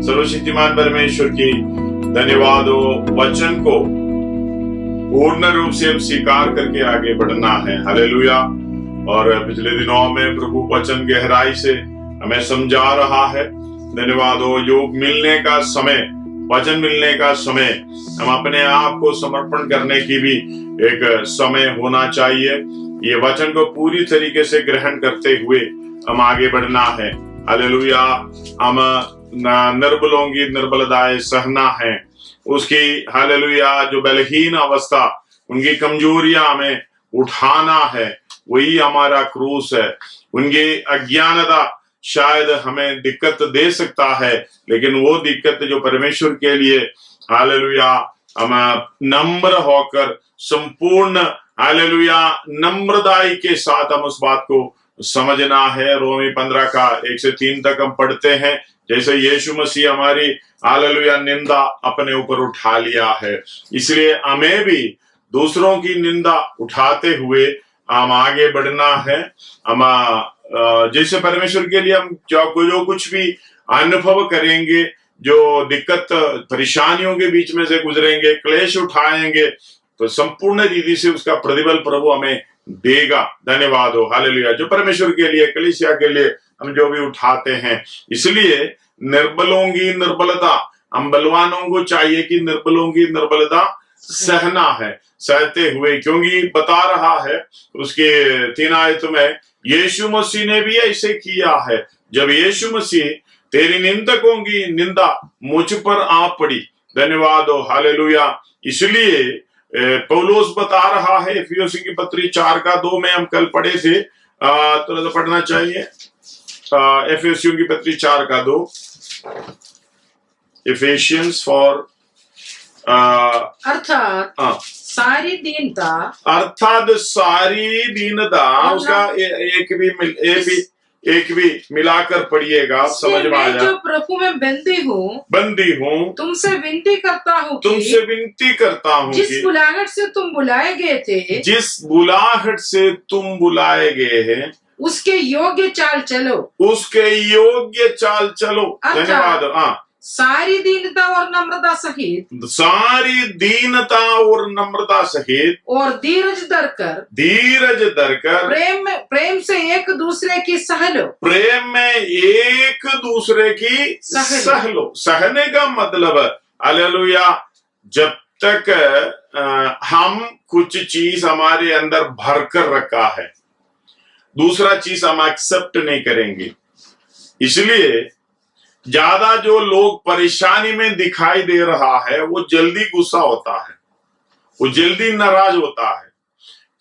सर्वशक्तिमान परमेश्वर की धन्यवाद हो। वचन को पूर्ण रूप से हम स्वीकार करके आगे बढ़ना है। हालेलुया। और पिछले दिनों में प्रभु वचन गहराई से हमें समझा रहा है। धन्यवाद हो। योग मिलने का समय, वचन मिलने का समय, हम अपने आप को समर्पण करने की भी एक समय होना चाहिए। ये वचन को पूरी तरीके से ग्रहण करते हुए हम आगे बढ़ना है। हालेलुया। हम निर्बलों की निर्बलताएं सहना है, उसकी हालेलुया जो बलहीन अवस्था, उनकी कमजोरियां हमें उठाना है, वही हमारा क्रूस है। उनकी अज्ञानता शायद हमें दिक्कत दे सकता है, लेकिन वो दिक्कत जो परमेश्वर के लिए हालेलुया हम नम्र होकर संपूर्ण हालेलुया नम्रदाई के साथ हम उस बात को समझना है। रोमी 15 का 1 से 3 तक हम पढ़ते हैं, जैसे यीशु मसीह हमारी हालेलुया निंदा अपने ऊपर उठा लिया है, इसलिए हमें भी दूसरों की निंदा उठाते हुए हम आगे बढ़ना है। हम जैसे परमेश्वर के लिए हम जो कुछ भी अनुभव करेंगे, जो दिक्कत परेशानियों के बीच में से गुजरेंगे, क्लेश उठाएंगे, तो संपूर्ण रीति से उसका प्रतिफल प्रभु हमें देगा। धन्यवाद हो। हालेलुया। जो परमेश्वर के लिए, कलीसिया के लिए हम जो भी उठाते हैं, इसलिए निर्बलों की निर्बलता, हम बलवानों को चाहिए कि निर्बलों की निर्बलता सहना है, सहते हुए, क्योंकि बता रहा है उसके 3 आयत में, यीशु मसीह ने भी ऐसे किया है। जब यीशु मसीह तेरी निंदकों की निंदा मुझ पर आ पड़ी। धन्यवाद हो। हालेलुया। इसलिए पौलुस बता रहा है, इफिसियों की पत्री 4 का 2 में हम कल पढ़े थे, तो पढ़ना चाहिए। इफिसियों की पत्री 4 का 2, इफिशियंस फॉर अर्थात सारी दीनता, अर्थात सारी दीनता, उसका एक भी मिलाकर पढ़िएगा, समझ में आ जाए। जो प्रभु में बंदी हूँ, तुमसे विनती करता हूँ, जिस बुलाहट से तुम बुलाए गए थे, जिस बुलाहट से तुम बुलाए गए हैं, उसके योग्य चाल चलो, उसके योग्य चाल चलो। धन्यवाद। सारी दीनता और नम्रता सहित, सारी दीनता और नम्रता सहित, और धीरज धरकर प्रेम से एक दूसरे की सह लो। प्रेम में एक दूसरे की सह लो। सहने का मतलब हालेलुया, जब तक हम कुछ चीज हमारे अंदर भरकर रखा है, दूसरा चीज हम एक्सेप्ट नहीं करेंगे। इसलिए ज्यादा जो लोग परेशानी में दिखाई दे रहा है, वो जल्दी गुस्सा होता है, वो जल्दी नाराज होता है,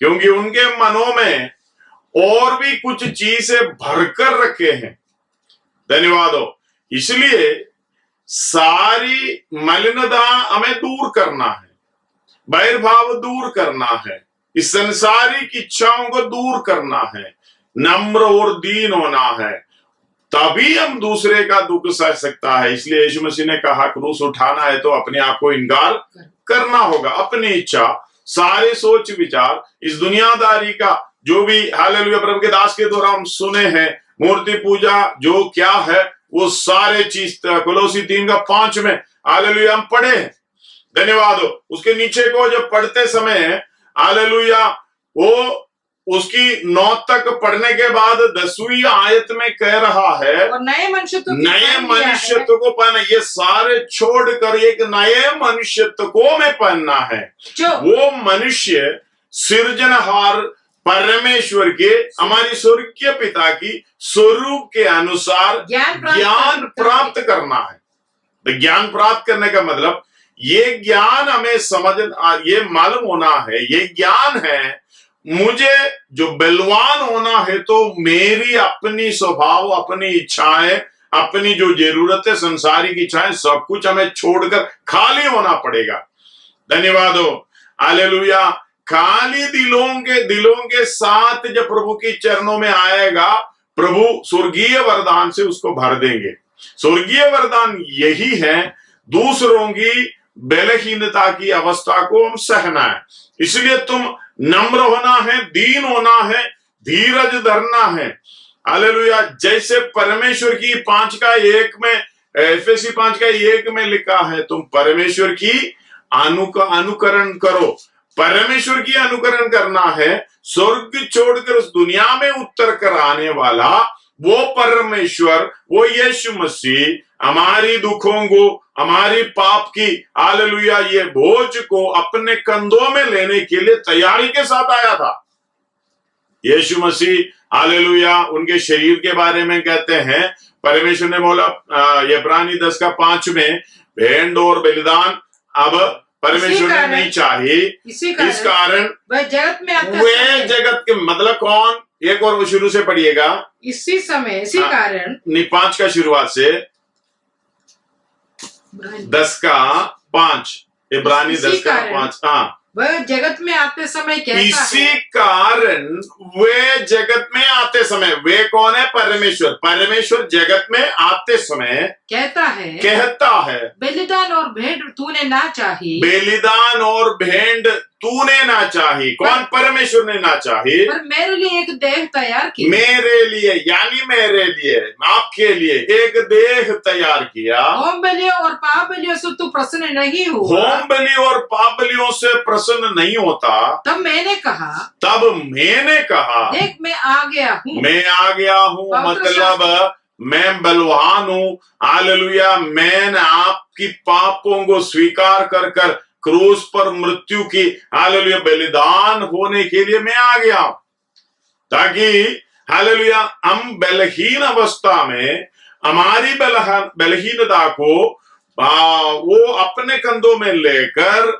क्योंकि उनके मनों में और भी कुछ चीजें भरकर रखे हैं। धन्यवाद हो। इसलिए सारी मलिनता हमें दूर करना है, बैरभाव दूर करना है, इस संसारिक इच्छाओं को दूर करना है, नम्र और दीन होना है, तभी हम दूसरे का दुख सह सकता है। इसलिए यीशु मसीह ने कहा, क्रूस उठाना है तो अपने आप को इनकार करना होगा। अपनी इच्छा, सारे सोच विचार, इस दुनियादारी का जो भी हालेलुया प्रभु के दास के द्वारा हम सुने हैं, मूर्ति पूजा जो क्या है, वो सारे चीज कोलोसी 3 का 5 में हालेलुया हम पढ़े हैं। धन्यवाद हो। उसके नीचे को जब पढ़ते समय हालेलुया, वो उसकी 9 तक पढ़ने के बाद 10वीं आयत में कह रहा है, और नए मनुष्यत्व को पहना। ये सारे छोड़कर एक नए मनुष्यत्व को में पहनना है, वो मनुष्य सृजनहार परमेश्वर के, हमारी स्वर्गीय पिता की स्वरूप के अनुसार ज्ञान प्राप्त करना है। ज्ञान प्राप्त करने का मतलब, ये ज्ञान हमें ये मालूम होना है, ये ज्ञान है, मुझे जो बलवान होना है तो मेरी अपनी स्वभाव, अपनी इच्छाएं, अपनी जो जरूरतें, संसारिक इच्छाएं, सब कुछ हमें छोड़कर खाली होना पड़ेगा। धन्यवाद हो। हालेलुया। खाली दिलों के साथ जब प्रभु के चरणों में आएगा, प्रभु स्वर्गीय वरदान से उसको भर देंगे। स्वर्गीय वरदान यही है, दूसरों की बलहीनता की अवस्था को हम सहना है। इसलिए तुम नम्र होना है, दीन होना है, धीरज धरना है। हालेलुया। जैसे परमेश्वर की 5 का 1 में एफएसी 5:1 में लिखा है, तुम परमेश्वर की अनुकरण करो। परमेश्वर की अनुकरण करना है। स्वर्ग छोड़कर उस दुनिया में उतर कर आने वाला वो परमेश्वर, वो यीशु मसीह हमारी दुखों को, हमारी पाप की हालेलुया ये बोझ को अपने कंधों में लेने के लिए तैयारी के साथ आया था। यीशु मसीह हालेलुया उनके शरीर के बारे में कहते हैं, परमेश्वर ने बोला इब्रानी 10:5 में, भेंट और बलिदान अब परमेश्वर ने नहीं चाहिए, इस कारण वह जगत में आता वे जगत के, मतलब कौन, एक और वो शुरू से पढ़िएगा, इसी समय, इसी कारण, 5 का शुरुआत से 10:5, इब्रानी 10:5, हाँ, वह जगत में आते समय कहता है, इसी कारण वे जगत में आते समय, वे कौन है, परमेश्वर, परमेश्वर जगत में आते समय कहता है बलिदान और भेंट तूने ना चाही, बलिदान और भेंट तूने ना चाही। कौन, परमेश्वर ने ना चाही, पर मेरे लिए एक देह तैयार किया, मेरे लिए यानी मेरे लिए, आपके लिए एक देह तैयार किया। होम बलियों और पाप बलियों से तू प्रसन्न नहीं हुआ, होम बलि और पाप बलियों से प्रसन्न नहीं होता। तब मैंने कहा, देख मैं आ गया हूँ, मतलब मैं बलवान हूँ, हालेलुया, मैंने आपकी पापों को स्वीकार कर कर क्रूस पर मृत्यु की हालेलुया बलिदान होने के लिए मैं आ गया, ताकि हालेलुया हम बलहीन अवस्था में हमारी बलहीनता को वो अपने कंधों में लेकर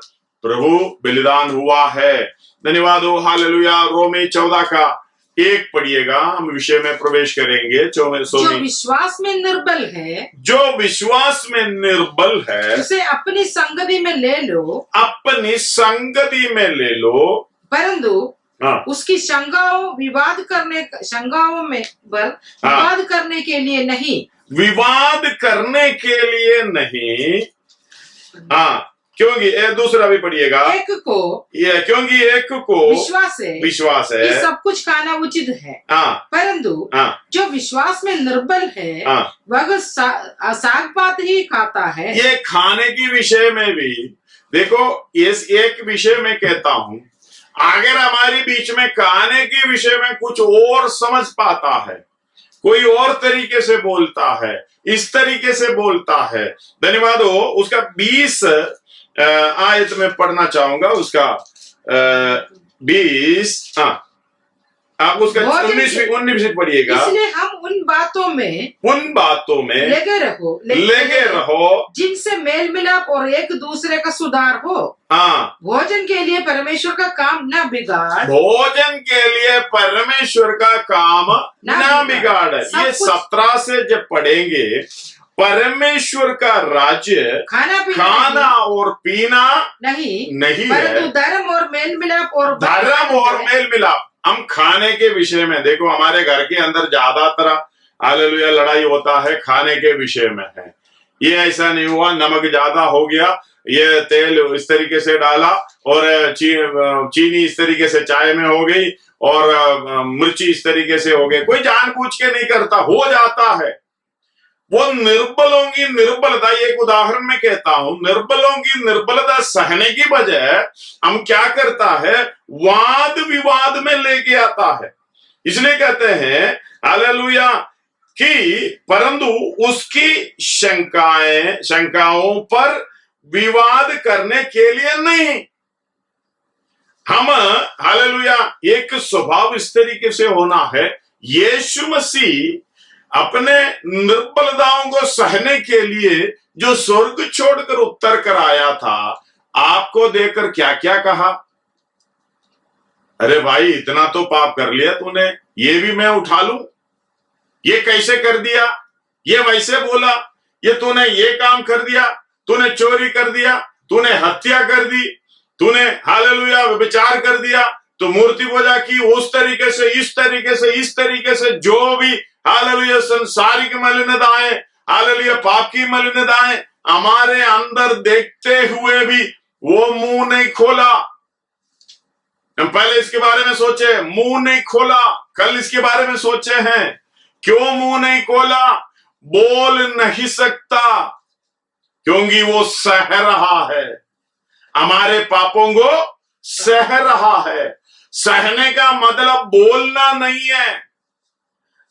प्रभु बलिदान हुआ है। धन्यवाद हो, हालेलुया। रोमी 14:1 पढ़िएगा, हम विषय में प्रवेश करेंगे। जो विश्वास में निर्बल है, जो विश्वास में निर्बल है, उसे अपनी संगति में ले लो, अपनी संगति में ले लो, परंतु उसकी शंकाओं में विवाद करने के लिए नहीं, विवाद करने के लिए नहीं, हाँ, क्योंकि दूसरा भी पढ़िएगा, क्योंकि एक को विश्वास है कि सब कुछ खाना उचित है, परंतु जो विश्वास में निर्बल है वह साग पात ही खाता है। ये खाने की विषय में भी देखो, इस एक विषय में कहता हूं, अगर हमारी बीच में खाने के विषय में कुछ और समझ पाता है, कोई और तरीके से बोलता है, इस तरीके से बोलता है, धन्यवाद हो, उसका 20 आयत में पढ़ना चाहूंगा, उसका 20, आप उसका 19 पढ़िएगा। इसलिए हम उन बातों में लगे रहो जिनसे मेल मिलाप और एक दूसरे का सुधार हो। भोजन के लिए परमेश्वर का काम न बिगाड़, भोजन के लिए परमेश्वर का काम न बिगाड़। ये 17 से जब पढ़ेंगे, परमेश्वर का राज्य खाना और पीना नहीं है, धर्म और मेल मिलाप। हम खाने के विषय में देखो, हमारे घर के अंदर ज्यादातर हालेलुया लड़ाई होता है खाने के विषय में है। ये ऐसा नहीं हुआ, नमक ज्यादा हो गया, ये तेल इस तरीके से डाला, और चीनी इस तरीके से चाय में हो गई, और मिर्ची इस तरीके से हो गई। कोई जानबूझ के नहीं करता, हो जाता है। वो निर्बलों की निर्बलता, एक उदाहरण में कहता हूं, निर्बलों की निर्बलता सहने की बजाय हम क्या करता है, वाद विवाद में लेके आता है। इसलिए कहते हैं हालेलुया कि परंतु उसकी शंकाओं पर विवाद करने के लिए नहीं। हम हालेलुया एक स्वभाव इस तरीके से होना है, यीशु मसीह अपने निर्बलताओं को सहने के लिए जो स्वर्ग छोड़कर उतर कर आया था, आपको देखकर क्या क्या कहा, अरे भाई इतना तो पाप कर लिया तूने, ये भी मैं उठा लूं, ये कैसे कर दिया, ये वैसे बोला, ये तूने ये काम कर दिया, तूने चोरी कर दिया, तूने हत्या कर दी, तूने हालेलुया व्यभिचार कर दिया, तो मूर्ति पूजा की, उस तरीके से इस तरीके से इस तरीके से, जो भी हालेलुया संसारिक मलिनताएं, हालेलुया पाप की मलिनताएं हमारे अंदर देखते हुए भी वो मुंह नहीं खोला। हम पहले इसके बारे में सोचे, मुंह नहीं खोला, कल इसके बारे में सोचे हैं, क्यों मुंह नहीं खोला? बोल नहीं सकता, क्योंकि वो सह रहा है, हमारे पापों को सह रहा है। सहने का मतलब बोलना नहीं है।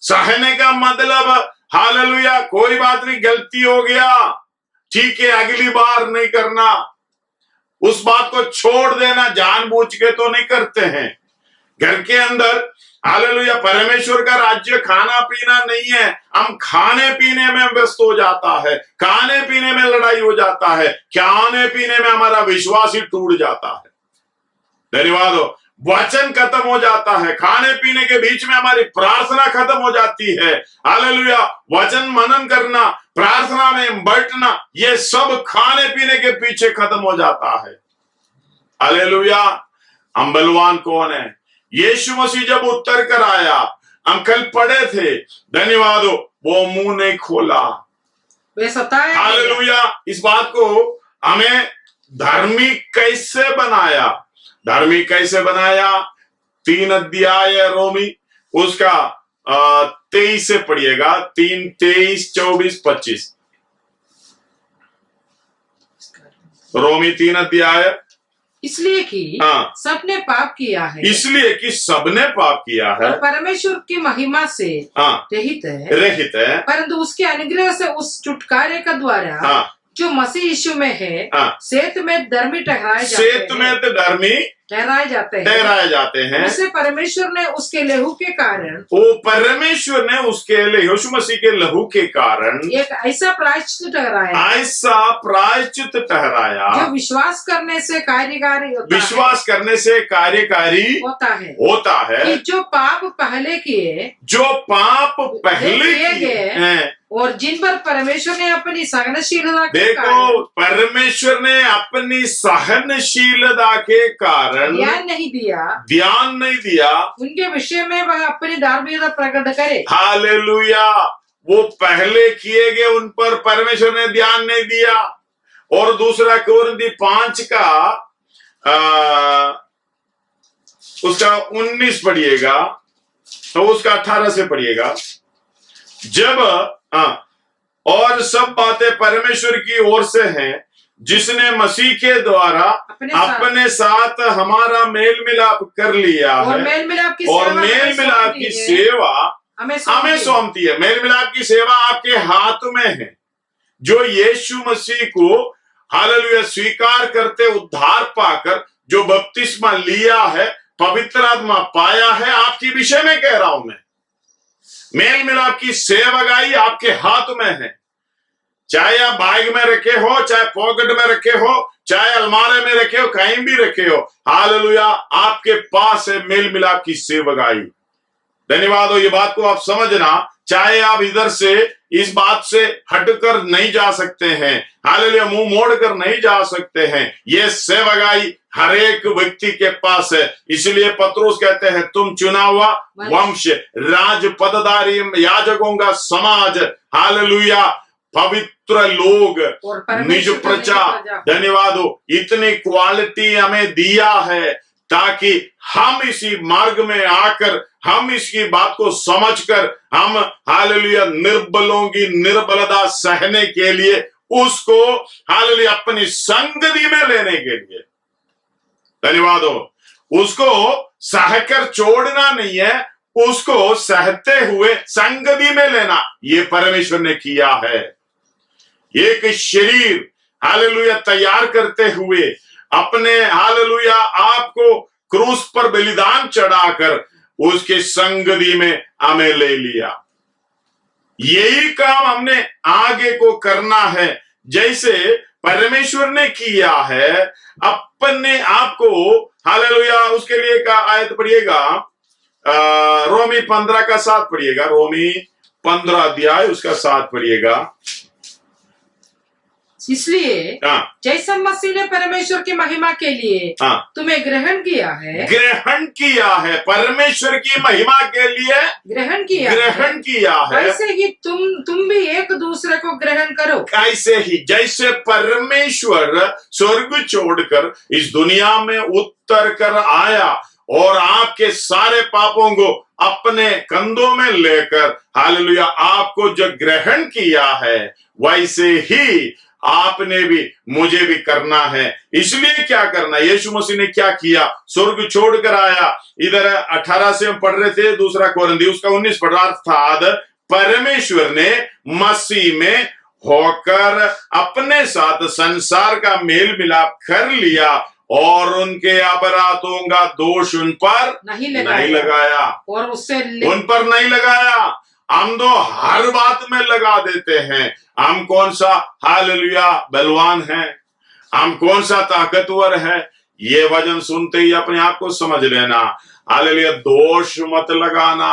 सहने का मतलब हालेलुया, कोई बात नहीं, गलती हो गया, ठीक है, अगली बार नहीं करना, उस बात को छोड़ देना, जानबूझ के तो नहीं करते हैं। घर के अंदर हालेलुया परमेश्वर का राज्य खाना पीना नहीं है, हम खाने पीने में व्यस्त हो जाता है, खाने पीने में लड़ाई हो जाता है, खाने पीने में हमारा विश्वास ही टूट जाता है। धन्यवाद हो। वचन खत्म हो जाता है, खाने पीने के बीच में हमारी प्रार्थना खत्म हो जाती है। हालेलुया, वचन मनन करना, प्रार्थना में बैठना, ये सब खाने पीने के पीछे खत्म हो जाता है। हालेलुया। हम बलवान कौन है? यीशु मसीह जब उतर कर आया, हम कल पढ़े थे, धन्यवाद हो, वो मुंह नहीं खोला। हालेलुया। इस बात को हमें धर्मी कैसे बनाया? धर्मी कैसे बनाया? 3 अध्याय रोमी, उसका 23 से पढ़िएगा, 3, 23, 24, 25। रोमी 3 अध्याय। इसलिए कि सबने पाप किया है, इसलिए कि सबने पाप किया है, और परमेश्वर की महिमा से रहित है, परंतु उसके अनुग्रह से उस छुटकारे का द्वारा जो मसीह यीशु में है, सेत में धर्मी ठहराए जाते हैं। उसे परमेश्वर ने उसके लहू के कारण, परमेश्वर ने उसके यीशु मसीह के लहू के कारण एक ऐसा प्रायश्चित ठहराया जो विश्वास करने से कार्यकारी होता है कि जो पाप पहले किए और जिन पर परमेश्वर ने अपनी सहनशीलता के कारण, परमेश्वर ने अपनी सहनशीलता के कारण ध्यान नहीं दिया, उनके विषय में वह अपनी धार्मिकता प्रकट करे। हालेलुया। वो पहले किए गए उन पर परमेश्वर ने ध्यान नहीं दिया। और दूसरा कोरिन्थी 5 का उसका 19 पढ़िएगा, तो उसका 18 से पढ़िएगा। जब और सब बातें परमेश्वर की ओर से हैं, जिसने मसीह के द्वारा अपने साथ हमारा मेल मिलाप कर लिया है, और मेल मिलाप की सेवा हमें सौंपती है। मेल मिलाप की सेवा आपके हाथ में है। जो यीशु मसीह को हालेलुया स्वीकार करते, उद्धार पाकर जो बपतिस्मा लिया है, पवित्र आत्मा पाया है, आपके विषय में कह रहा हूं मैं। मेल मिलाप की सेवगाई आपके हाथ में है। चाहे आप बैग में रखे हो, चाहे पॉकेट में रखे हो, चाहे अलमारे में रखे हो, कहीं भी रखे हो, हालेलुया, आपके पास है मेल मिलाप की सेवगाई। धन्यवाद हो। ये बात को आप समझना, चाहे आप इधर से इस बात से हटकर नहीं जा सकते हैं, हालेलुया, मुंह मोड़कर नहीं जा सकते हैं। ये सेवगाई हर एक व्यक्ति के पास है। इसलिए पत्रोस कहते हैं, तुम चुना हुआ वंश, राज पदधारी याजकों का समाज, हालेलुया, पवित्र लोग, निज प्रजा। धन्यवाद हो। इतनी क्वालिटी हमें दिया है ताकि हम इसी मार्ग में आकर, हम इसकी बात को समझकर, हम हालेलुया निर्बलों की निर्बलता सहने के लिए, उसको हालेलुया अपनी संगति में लेने के लिए, धन्यवाद हो, उसको सहकर छोड़ना नहीं है, उसको सहते हुए संगति में लेना, ये परमेश्वर ने किया है। एक शरीर हालेलुया तैयार करते हुए अपने हालेलुया आपको क्रूस पर बलिदान चढ़ाकर उसके संगति में हमें ले लिया। यही काम हमने आगे को करना है, जैसे परमेश्वर ने किया है। अपने आप को हालेलुया, उसके लिए का आयत पढ़िएगा, रोमी 15 का 7 पढ़िएगा, रोमी 15 अध्याय उसका 7 पढ़िएगा। इसलिए जैसा मसीह ने परमेश्वर की महिमा के लिए तुम्हें ग्रहण किया है, परमेश्वर की महिमा के लिए ग्रहण किया है, वैसे ही तुम भी एक दूसरे को ग्रहण करो। ऐसे ही जैसे परमेश्वर स्वर्ग छोड़कर इस दुनिया में उतर कर आया और आपके सारे पापों को अपने कंधों में लेकर हालेलुया आपको जो ग्रहण किया है वैसे ही आपने भी मुझे भी करना है। इसलिए क्या करना, यीशु मसीह ने क्या किया, स्वर्ग छोड़कर आया। इधर 18 से हम पढ़ रहे थे, दूसरा कोरिन्थियों उसका 19 पढ़ रहा, अर्थात परमेश्वर ने मसीह में होकर अपने साथ संसार का मेल मिलाप कर लिया और उनके अपराधों का दोष उन पर नहीं लगाया और उससे उन पर नहीं लगाया। हम तो हर बात में लगा देते हैं। हम कौन सा हालेलुया बलवान है, हम कौन सा ताकतवर है, ये वचन सुनते ही अपने आप को समझ लेना। हालेलुया, दोष मत लगाना।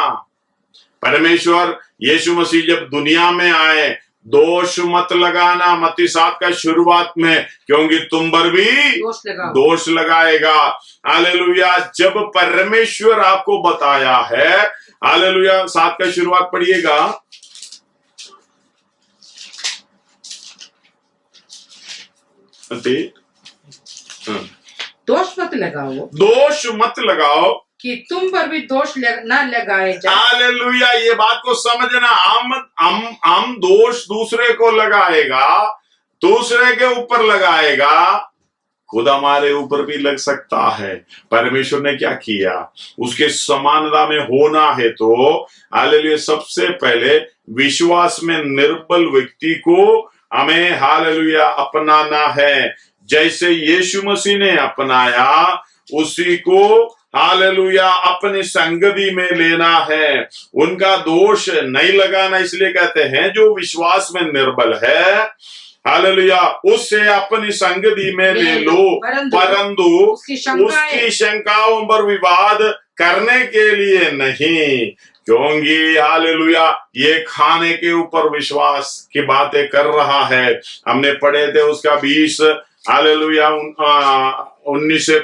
परमेश्वर यीशु मसीह जब दुनिया में आए, दोष मत लगाना। मत्ती 7 का शुरुआत में, क्योंकि तुम पर भी दोष लगाएगा। हालेलुया, जब परमेश्वर आपको बताया है, हालेलुया 7 का शुरुआत पढ़िएगा, दोष मत लगाओ, दोष मत लगाओ कि तुम पर भी दोष न लगाए जाए। हालेलुया, ये बात को समझना। हम दोष दूसरे को लगाएगा, दूसरे के ऊपर लगाएगा, खुद हमारे ऊपर भी लग सकता है। परमेश्वर ने क्या किया, उसके समानता में होना है तो हालेलुया सबसे पहले विश्वास में निर्बल व्यक्ति को हमें हालेलुया अपनाना है। जैसे यीशु मसीह ने अपनाया, उसी को हालेलुया अपनी संगति में लेना है, उनका दोष नहीं लगाना। इसलिए कहते हैं जो विश्वास में निर्बल है, हालेलुया उससे अपनी संगति में ले लो, परंतु उसकी शंकाओं पर विवाद करने के लिए नहीं, क्योंकि हालेलुया ये खाने के ऊपर विश्वास की बातें कर रहा है। हमने पढ़े थे उसका 20 हालेलुया 19 से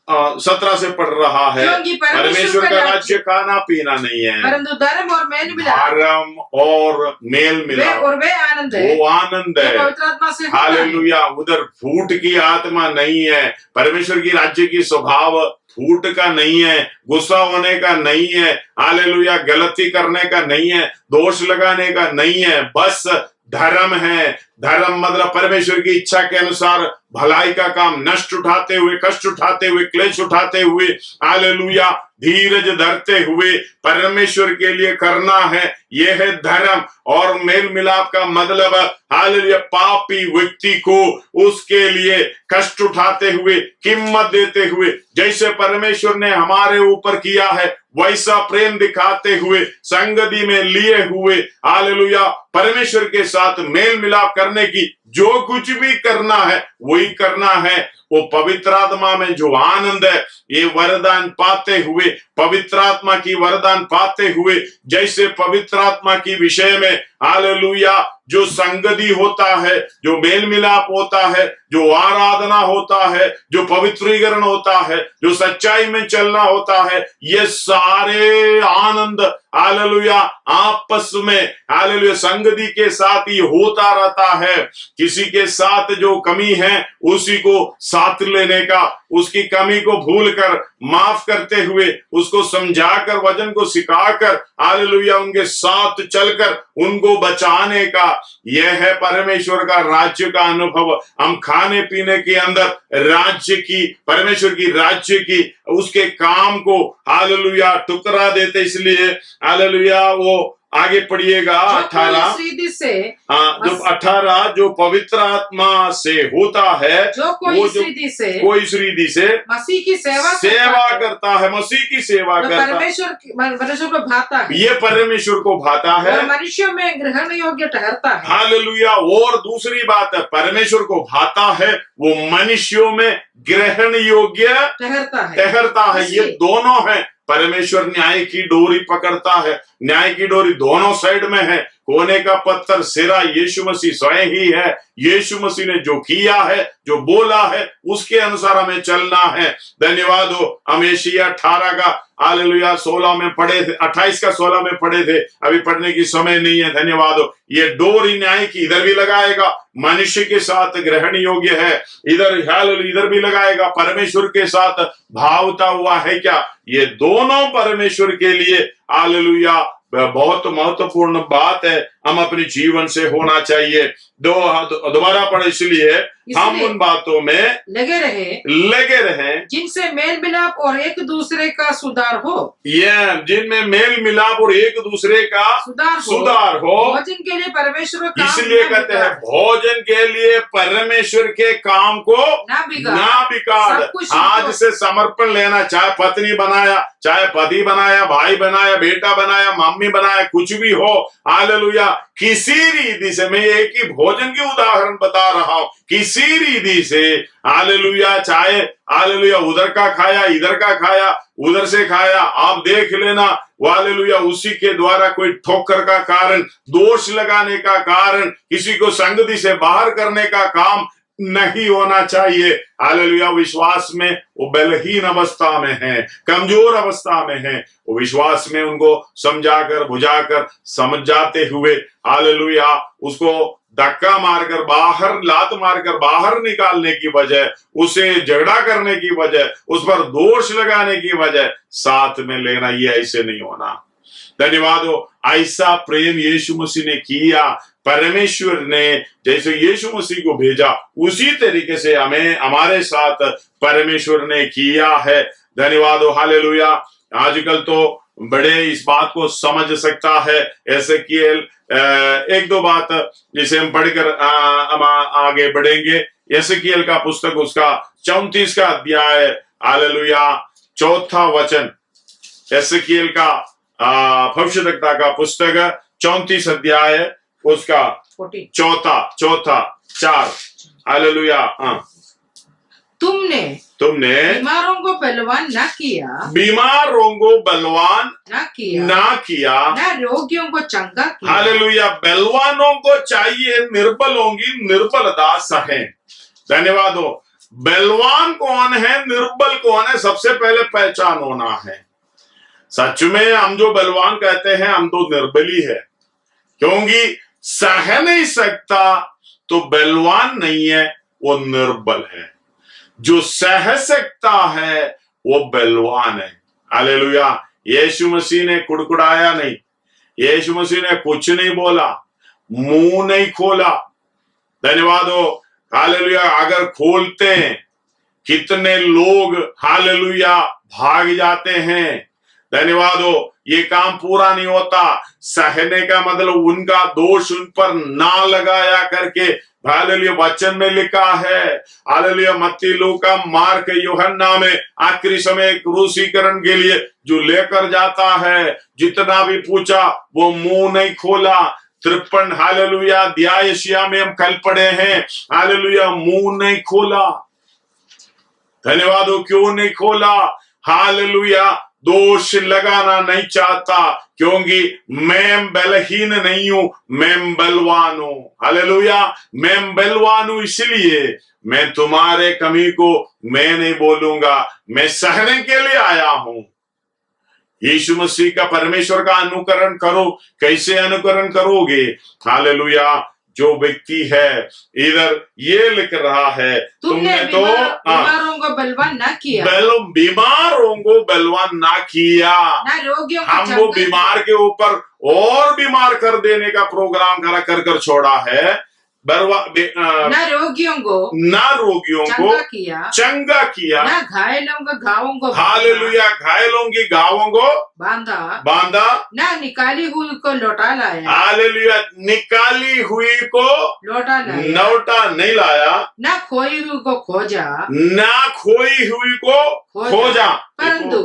17 से पढ़ रहा है। परमेश्वर का राज्य खाना पीना नहीं है, परंतु धर्म और मेल मिलाप, धर्म और मेल मिलाप, और वे आनंद है, वो आनंद है। पवित्र आत्मा से हालेलुया, उधर फूट की आत्मा नहीं है। परमेश्वर की राज्य की स्वभाव फूट का नहीं है, गुस्सा होने का नहीं है, हालेलुया गलती करने का नहीं है, दोष लगाने का नहीं है, बस धर्म है। धर्म मतलब परमेश्वर की इच्छा के अनुसार भलाई का काम, नष्ट उठाते हुए, कष्ट उठाते हुए, क्लेश उठाते हुए, हालेलुया धीरज धरते हुए परमेश्वर के लिए करना है। यह है धर्म। और मेल मिलाप का मतलब हालेलुया पापी व्यक्ति को उसके लिए कष्ट उठाते हुए, कीमत देते हुए, जैसे परमेश्वर ने हमारे ऊपर किया है वैसा प्रेम दिखाते हुए, संगति में लिए हुए, हालेलुया परमेश्वर के साथ मेल मिलाप करने की जो कुछ भी करना है वही करना है। वो पवित्र आत्मा में जो आनंद है, ये वरदान पाते हुए, पवित्र आत्मा की वरदान पाते हुए, जैसे पवित्र आत्मा की विषय में हालेलुया जो संगति होता है, जो मेल मिलाप होता है, जो आराधना होता है, जो पवित्रीकरण होता है, जो सच्चाई में चलना होता है, ये सारे आनंद हालेलुया आपस में हालेलुया संगति के साथ ही होता रहता है। किसी के साथ जो कमी है उसी को साथ लेने का, उसकी कमी को भूलकर माफ करते हुए, उसको समझाकर, वचन को सिखाकर हालेलुया उनके साथ चलकर उनको बचाने का, यह है परमेश्वर का राज्य का अनुभव। हम खाने पीने के अंदर राज्य की, परमेश्वर की राज्य की, उसके काम को हालेलुया ठुकरा देते, इसलिए हालेलुया वो आगे पढ़िएगा 18 से, जो 18 जो पवित्र आत्मा से होता है, जो कोई श्रीदी से मसीह की सेवा करता है, मसीह की सेवा करता है, परमेश्वर को भाता है, ये परमेश्वर को भाता है, मनुष्यों में ग्रहण योग्य ठहरता है। हालेलुया। और दूसरी बात है, परमेश्वर को भाता है, वो मनुष्यों में ग्रहण योग्य ठहरता है। ये दोनों है। परमेश्वर न्याय की डोरी पकड़ता है, न्याय की डोरी दोनों साइड में है। कोने का पत्थर सिरा यीशु मसीह स्वयं ही है। यीशु मसीह ने जो किया है, जो बोला है, उसके अनुसार हमें चलना है। धन्यवाद हो। हम यशायाह 18 का हालेलुया 16 में पढ़े थे, 28 का 16 में पढ़े थे, अभी पढ़ने की समय नहीं है। धन्यवाद हो। ये डोरी न्याय की इधर भी लगाएगा, मनुष्य के साथ ग्रहण योग्य है, इधर हालेलुया इधर भी लगाएगा, परमेश्वर के साथ भावता हुआ है क्या? ये दोनों परमेश्वर के लिए हालेलुया बहुत महत्वपूर्ण बात है, हम अपने जीवन से होना चाहिए। दोबारा पढ़े, इसलिए हम उन बातों में लगे रहे जिनसे मेल मिलाप और एक दूसरे का सुधार हो। ये जिनमें मेल मिलाप और एक दूसरे का सुधार हो। भोजन के लिए परमेश्वर का, इसलिए कहते हैं भोजन के लिए परमेश्वर के काम को ना बिगाड़। आज से समर्पण लेना, चाहे पत्नी बनाया, चाहे पति बनाया, भाई बनाया, बेटा बनाया, मम्मी बनाया, कुछ भी हो, हालेलुया, किसी रीति से, मैं एक ही भोजन की उदाहरण बता रहा हूं, किसी रीति से हालेलुया, चाहे हालेलुया उधर का खाया, इधर का खाया, उधर से खाया, आप देख लेना, हालेलुया उसी के द्वारा कोई ठोकर का कारण, दोष लगाने का कारण, किसी को संगति से बाहर करने का काम नहीं होना चाहिए। हालेलुया विश्वास में वो बलहीन अवस्था में है, कमजोर अवस्था में है, वो विश्वास में उनको समझाकर बुझाकर समझाते हुए हालेलुया उसको धक्का मारकर बाहर, लात मारकर बाहर निकालने की बजाय, उसे झगड़ा करने की बजाय, उस पर दोष लगाने की बजाय साथ में लेना, ये ऐसे नहीं होना। धन्यवाद हो। ऐसा प्रेम यीशु मसीह ने किया, परमेश्वर ने जैसे यीशु मसीह को भेजा उसी तरीके से हमें हमारे साथ परमेश्वर ने किया है। धन्यवाद हो। हालेलुया। आजकल तो बड़े इस बात को समझ सकता है। ऐसे केवल एक दो बात जिसे हम पढ़कर हम आगे बढ़ेंगे। एसेकिएल का पुस्तक उसका 34 का अध्याय, हालेलुया 4था वचन, एसेकिएल का भविष्यद्वक्ता का पुस्तक 34 अध्याय उसका चौथा 4, हालेलुया। तुमने बीमारों को बलवान ना किया, बीमारों को बलवान ना किया, ना रोगियों को चंगा किया। हालेलुया। बलवानों को चाहिए निर्बलों की निर्बलता सहे। धन्यवाद हो। बलवान कौन है, निर्बल कौन है, सबसे पहले पहचान होना है। सच में हम जो बलवान कहते हैं, हम तो निर्बली है, क्योंकि सह नहीं सकता तो बलवान नहीं है, वो निर्बल है। जो सह सकता है वो बलवान है। हालेलुया। यीशु मसीह ने कुड़कुड़ाया नहीं, यीशु मसीह ने कुछ नहीं बोला, मुंह नहीं खोला। धन्यवाद हो। हालेलुया। अगर खोलते हैं, कितने लोग हालेलुया भाग जाते हैं। धन्यवाद हो। ये काम पूरा नहीं होता। सहने का मतलब उनका दोष उन पर ना लगाया करके, हालेलुया वचन में लिखा है, हालेलुया मत्ती, लूका, मार्क, यूहन्ना में आखिरी समय क्रूसीकरण के लिए जो लेकर जाता है, जितना भी पूछा वो मुंह नहीं खोला। 53 हालेलुया अध्याय यशायाह में हम कल पढ़े हैं, हालेलुया मुंह नहीं खोला। धन्यवाद हो। क्यों नहीं खोला? हालेलुया दोष लगाना नहीं चाहता, क्योंकि मैं बलहीन नहीं हूं, मैं बलवान हूं। हालेलुया। मैं बलवान हूं, इसलिए मैं तुम्हारे कमी को मैं नहीं बोलूंगा, मैं सहने के लिए आया हूं। यीशु मसीह का, परमेश्वर का अनुकरण करो। कैसे अनुकरण करोगे? हालेलुया। जो व्यक्ति है, इधर ये लिख रहा है, तुमने तो बीमारों को बलवान ना किया, बीमारों को बलवान ना किया, ना रोगियों को हम वो बीमार के ऊपर और बीमार कर देने का प्रोग्राम कर छोड़ा है। ना रोगियों को चंगा किया, ना घायलों को घावों को, हालेलुया घायलों की घावों को बांधा, ना निकाली हुई को लौटा लाया, हालेलुया निकाली हुई को लौटा नहीं लाया, ना खोई हुई को खोजा, ना खोई हुई को खोजा, परंतु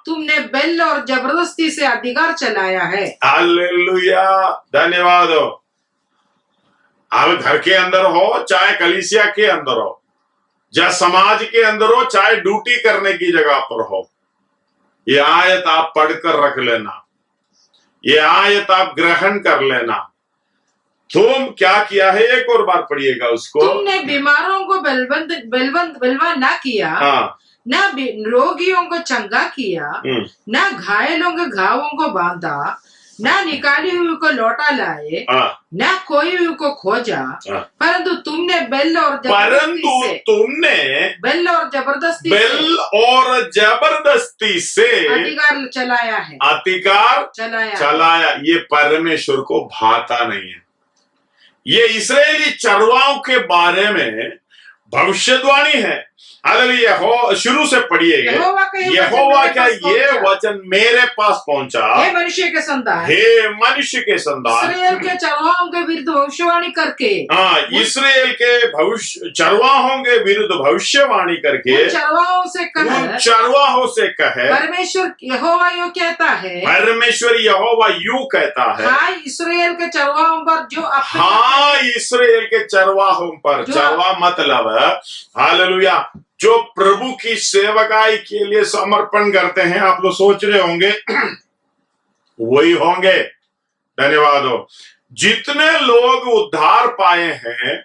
तुमने बल और जबरदस्ती से अधिकार चलाया है। हालेलुया। धन्यवाद हो। आप घर के अंदर हो, चाहे कलीसिया के अंदर हो, या समाज के अंदर हो, चाहे ड्यूटी करने की जगह पर हो, ये आयत आप पढ़कर रख लेना। ये आयत आप ग्रहण कर लेना। तुम क्या किया है, एक और बार पढ़िएगा उसको। तुमने बीमारों को बलवा ना किया, हाँ, ना रोगियों को चंगा किया, ना घायलों के घावों को बांधा, ना निकाली हुई को लौटा लाए, ना कोई हुई को खोजा, परंतु तुमने बेल और जबरदस्ती से अधिकार चलाया। ये परमेश्वर को भाता नहीं है। ये इस्राएली चरवाओं के बारे में भविष्यवाणी है। हालेलुया। शुरू से पढ़िएगा। यहोवा का ये वचन मेरे पास पहुंचा, हे मनुष्य के संतान, इस्राएल के चरवाहों के विरुद्ध भविष्यवाणी करके, इस्राएल के चरवाहों के विरुद्ध भविष्यवाणी करके चरवाहों से कहे, परमेश्वर यहोवा यूं कहता है, परमेश्वर यहोवा यूं कहता है, हाँ इस्राएल के चरवाहों पर जो इस्राएल के चरवाहों पर, चरवा मतलब हालेलुया जो प्रभु की सेवकाई के लिए समर्पण करते हैं। आप लोग सोच रहे होंगे वही होंगे। धन्यवाद हो। जितने लोग उद्धार पाए हैं,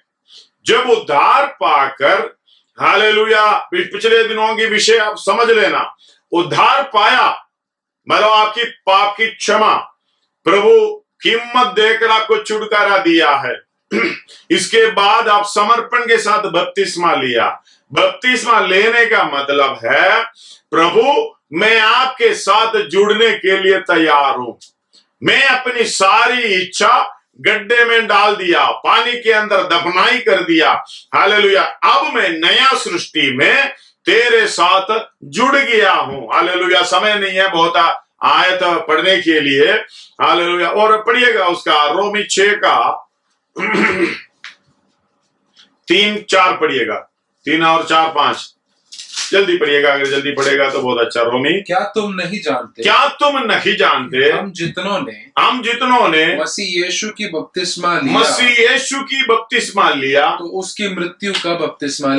जब उद्धार पाकर हालेलुया, पिछले दिनों की विषय आप समझ लेना, उद्धार पाया मतलब आपकी पाप की क्षमा, प्रभु कीमत देकर आपको छुटकारा दिया है। इसके बाद आप समर्पण के साथ बपतिस्मा लिया। बपतिस्मा लेने का मतलब है प्रभु मैं आपके साथ जुड़ने के लिए तैयार हूं। मैं अपनी सारी इच्छा गड्ढे में डाल दिया, पानी के अंदर दफनाई कर दिया। हालेलुया। अब मैं नया सृष्टि में तेरे साथ जुड़ गया हूं। हालेलुया। समय नहीं है बहुत आयत पढ़ने के लिए। हालेलुया। और पढ़िएगा उसका रोमी 6 का 3-4 पढ़िएगा। 3 और 4 5 जल्दी पढ़िएगा। अगर जल्दी पढ़ेगा तो बहुत अच्छा। रोमी, क्या तुम नहीं जानते हम जितनों ने मसीह यीशु की बपतिस्मा लिया तो उसकी मृत्यु का बपतिस्मा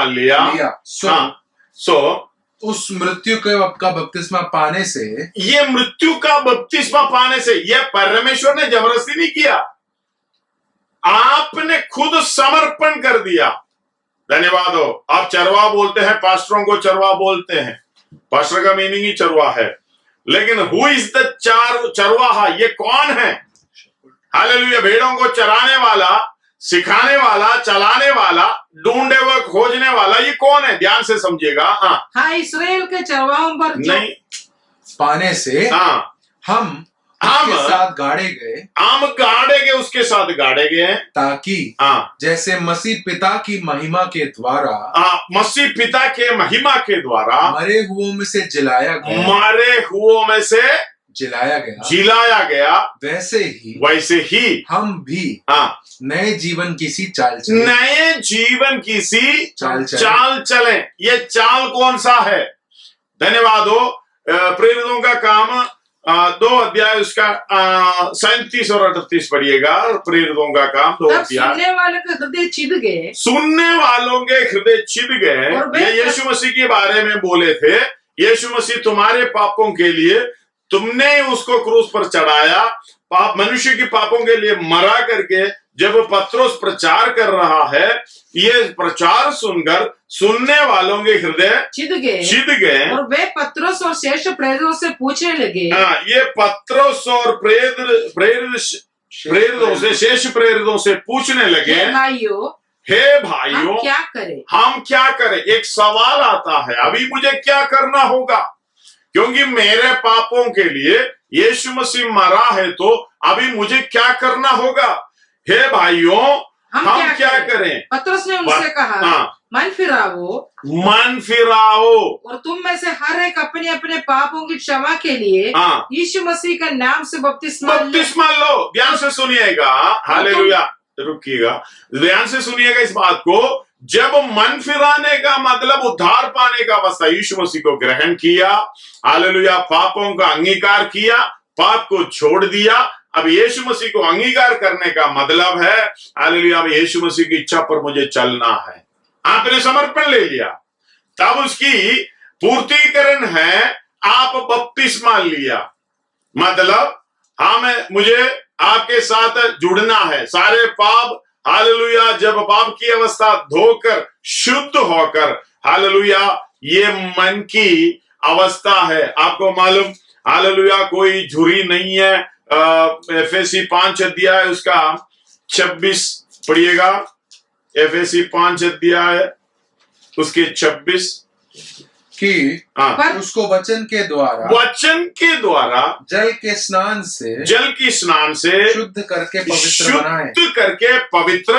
लिया। सो उस मृत्यु का बपतिस्मा पाने से, ये मृत्यु का बपतिस्मा पाने से, ये परमेश्वर ने जबरदस्ती नहीं किया, आपने खुद समर्पण कर दिया। धन्यवाद हो। आप चरवा बोलते हैं, पास्टरों को चरवा बोलते हैं। पास्टर का मीनिंग ही चरवा है, लेकिन हु इज द चरवाहा, ये कौन है? हालेलुया। भेड़ों को चराने वाला, सिखाने वाला, चलाने वाला, ढूंढे हुए खोजने वाला, ये कौन है? ध्यान से समझिएगा। हाँ इस्राएल के चरवाहों पर नहीं पाने से हम साथ गाड़े गए, उसके साथ गाड़े गए, ताकि जैसे मसीह पिता की महिमा के द्वारा, मरे हुओं में से जिलाया गया, वैसे ही हम भी नए जीवन की सी चाल चलें। ये चाल कौन सा है? धन्यवाद हो। प्रेरितों का काम 2 अध्याय उसका 37 और 38 पढ़िएगा। प्रेरितों का काम 2 अध्याय। सुनने वालों के हृदय छिद गए। ये यीशु मसीह के बारे में बोले थे। यीशु मसीह तुम्हारे पापों के लिए, तुमने उसको क्रूस पर चढ़ाया, मनुष्य के पापों के लिए मरा करके जब पत्रोस प्रचार कर रहा है, ये प्रचार सुनकर सुनने वालों के हृदय छिद गए और वे पत्रोस और शेष प्रेरितों से पूछने लगे। ये पत्रोस और शेष प्रेरितों से पूछने लगे, हे भाइयों हम क्या करें? एक सवाल आता है, अभी मुझे क्या करना होगा? क्योंकि मेरे पापों के लिए यीशु मसीह मरा है, तो अभी मुझे क्या करना होगा? हे भाइयों हम क्या करें? पत्रोस ने उनसे कहा, मन फिराओ और तुम में से हर एक अपने अपने पापों की क्षमा के लिए यीशु मसीह के नाम से बपतिस्मा लो। ध्यान से सुनिएगा। हालेलुया। रुकिएगा, ध्यान से सुनिएगा इस बात को। जब मन फिराने का मतलब उद्धार पाने का अवस्था, यीशु मसीह को ग्रहण किया, हालेलुया, पापों का अंगीकार किया, पाप को छोड़ दिया, अब यीशु मसीह को अंगीकार करने का मतलब है हालेलुया, अब यीशु मसीह की इच्छा पर मुझे चलना है। आपने समर्पण ले लिया, तब उसकी पूर्तिकरण है, आप बपतिस्मा लिया। मतलब मुझे आपके साथ जुड़ना है। सारे पाप, हालेलुया, जब पाप की अवस्था धोकर शुद्ध होकर, हालेलुया, ये मन की अवस्था है। आपको मालूम, हालेलुया, कोई झुरी नहीं है। एफएसी 5 अध्याय उसका 26 पढ़िएगा। एफएसी 5 अध्याय उसके 26 कि उसको वचन के द्वारा जल की स्नान से शुद्ध करके पवित्र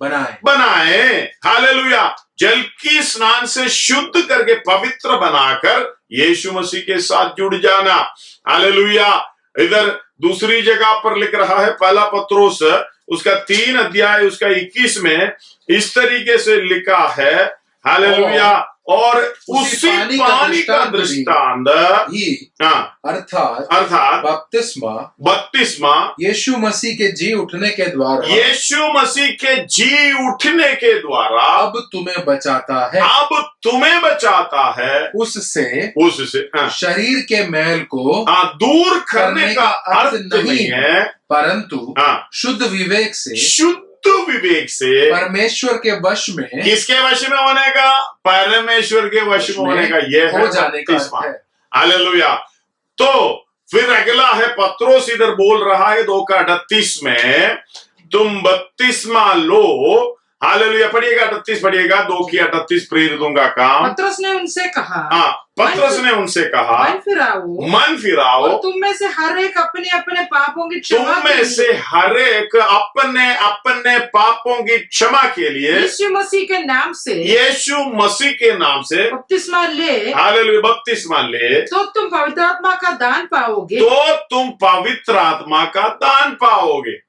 बनाए। हालेलुया, जल की स्नान से शुद्ध करके पवित्र बनाकर यीशु मसीह के साथ जुड़ जाना। हालेलुया। इधर दूसरी जगह पर लिख रहा है, पहला पत्रोस उसका 3 अध्याय उसका 21 में इस तरीके से लिखा है, हालेलुया, और उसी पानी का दृष्टांत अर्थात बपतिस्मा यीशु मसीह के जी उठने के द्वारा अब तुम्हें बचाता है, उससे शरीर के मैल को दूर करने का अर्थ नहीं है, परंतु शुद्ध विवेक से परमेश्वर के वश में, किसके वश में होने का? परमेश्वर के वश में होने का, यह हो जाने का है। हालेलुया। तो फिर अगला है, पत्रोस इधर बोल रहा है 2:38 में, तुम बपतिस्मा लो। हालेलुया, पढ़िएगा 38 पढ़िएगा, 2:38, प्रेरितों का काम। पत्रोस ने उनसे कहा, मन फिराओ, और तुम में से हर एक अपने अपने पापों की क्षमा के लिए यीशु मसीह के नाम से बपतिस्मा ले। हालेलुया, बपतिस्मा ले तो तुम पवित्र आत्मा का दान पाओगे।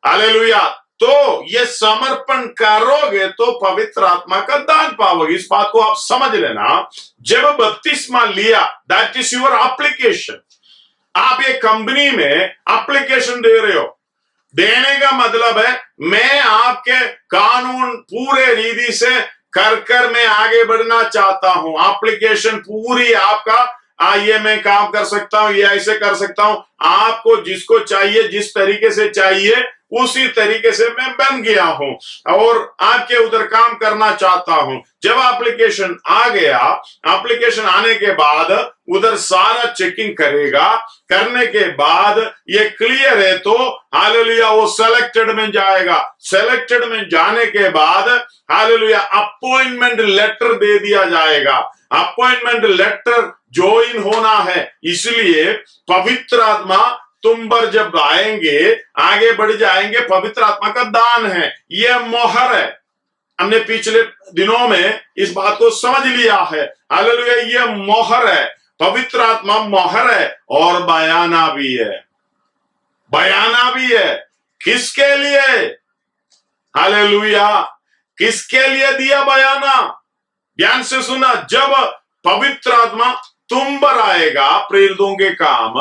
हालेलुया। तो ये समर्पण करोगे तो पवित्र आत्मा का दान पाओगे। इस बात को आप समझ लेना। जब बपतिस्मा लिया, दैट इज योर एप्लीकेशन। आप एक कंपनी में एप्लीकेशन दे रहे हो। देने का मतलब है, मैं आपके कानून पूरे रीति से कर मैं आगे बढ़ना चाहता हूं। एप्लीकेशन पूरी आपका, ये मैं काम कर सकता हूं, ये ऐसे कर सकता हूं। आपको जिसको चाहिए, जिस तरीके से चाहिए, उसी तरीके से मैं बन गया हूं और आपके उधर काम करना चाहता हूं। जब एप्लीकेशन आ गया, एप्लीकेशन आने के बाद उधर सारा चेकिंग करेगा। करने के बाद ये क्लियर है तो हालेलुया वो सेलेक्टेड में जाएगा। सेलेक्टेड में जाने के बाद हालेलुया अपॉइंटमेंट लेटर दे दिया जाएगा। अपॉइंटमेंट लेटर ज्वाइन होना है। इसलिए पवित्र आत्मा तुम पर जब आएंगे, आगे बढ़ जाएंगे, पवित्र आत्मा का दान है, यह मोहर है। हमने पिछले दिनों में इस बात को समझ लिया है। हालेलुया, यह मोहर है, पवित्र आत्मा मोहर है और बयाना भी है। बयाना भी है। किसके लिए? हालेलुया, किसके लिए दिया बयाना? ध्यान से सुना। जब पवित्र आत्मा तुम पर आएगा, प्रेरितों के काम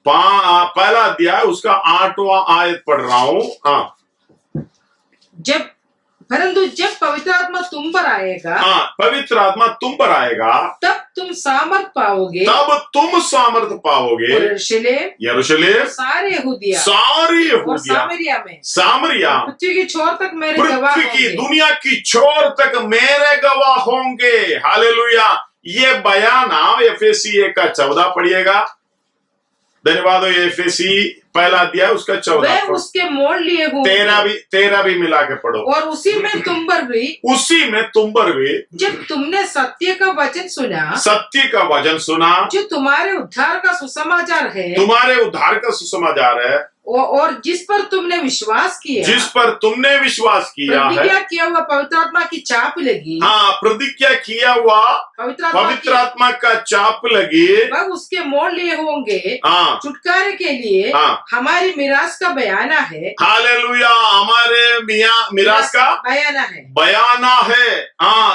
पहला अध्याय उसका 8वां आयत पढ़ रहा हूं। परंतु जब पवित्र आत्मा तुम पर आएगा, पवित्र आत्मा तुम पर आएगा, तब तुम सामर्थ पाओगे। यरूशलेम, सारे यहूदिया और सामरिया पृथ्वी की छोर तक मेरे गवाह होंगे। पृथ्वी की, दुनिया की छोर तक मेरे गवाह होंगे। हालेलुया। ये बयाना एफएसी 1:14 पढ़िएगा। धन्यवाद। एफएसी पहला अध्याय उसका 14, उसके मोल लिए होंगे। 13 भी मिला के पढ़ो। और उसी में तुम पर भी जब तुमने सत्य का वचन सुना, जो तुम्हारे उद्धार का सुसमाचार है, और जिस पर तुमने विश्वास किया, प्रतिज्ञा किया हुआ पवित्र आत्मा की चाप लगी। प्रतिज्ञा किया हुआ पवित्र आत्मा का चाप लगी। वह उसके मोल लिए होंगे। छुटकारे के लिए हमारी मिरास का बयाना है। हालेलुया, हमारे मिरास का बयाना है।